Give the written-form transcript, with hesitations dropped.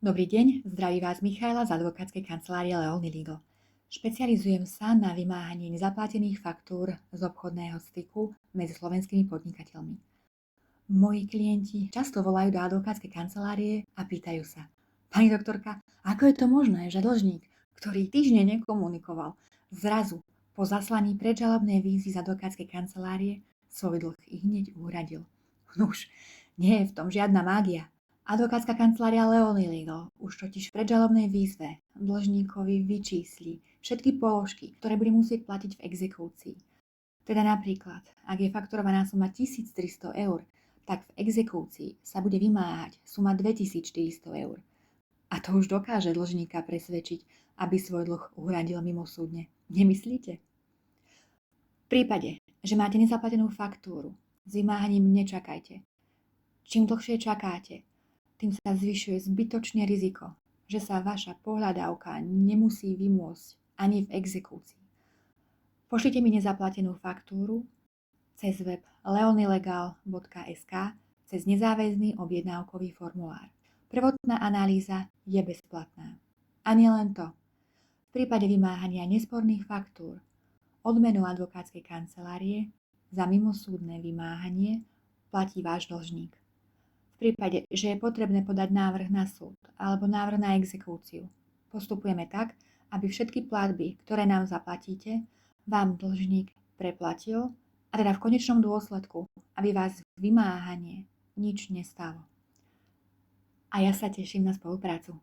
Dobrý deň, zdraví vás Michaela z advokátskej kancelárie Leoni Legal. Špecializujem sa na vymáhanie nezaplatených faktúr z obchodného styku medzi slovenskými podnikateľmi. Moji klienti často volajú do advokátskej kancelárie a pýtajú sa: Pani doktorka, ako je to možné, že dlžník, ktorý týždne nekomunikoval, zrazu po zaslaní predžalobnej výzvy z advokátskej kancelárie svoj dlh i hneď uhradil? Nuž, nie je v tom žiadna mágia. Advokátska kancelária Leoni Legal už totiž v predžalobnej výzve dlžníkovi vyčísli všetky položky, ktoré bude musieť platiť v exekúcii. Teda napríklad, ak je fakturovaná suma 1300 eur, tak v exekúcii sa bude vymáhať suma 2400 eur. A to už dokáže dlžníka presvedčiť, aby svoj dlh uhradil mimosúdne. Nemyslíte? V prípade, že máte nezaplatenú faktúru, s vymáhaním nečakajte. Čím dlhšie čakáte, tým sa zvyšuje zbytočne riziko, že sa vaša pohľadávka nemusí vymôcť ani v exekúcii. Pošlite mi nezaplatenú faktúru cez web leonilegal.sk cez nezáväzný objednávkový formulár. Prvotná analýza je bezplatná. A nielen to. V prípade vymáhania nesporných faktúr odmenu advokátskej kancelárie za mimosúdne vymáhanie platí váš dlžník. V prípade, že je potrebné podať návrh na súd alebo návrh na exekúciu, postupujeme tak, aby všetky platby, ktoré nám zaplatíte, vám dlžník preplatil a teda v konečnom dôsledku, aby vás vymáhanie nič nestalo. A ja sa teším na spoluprácu.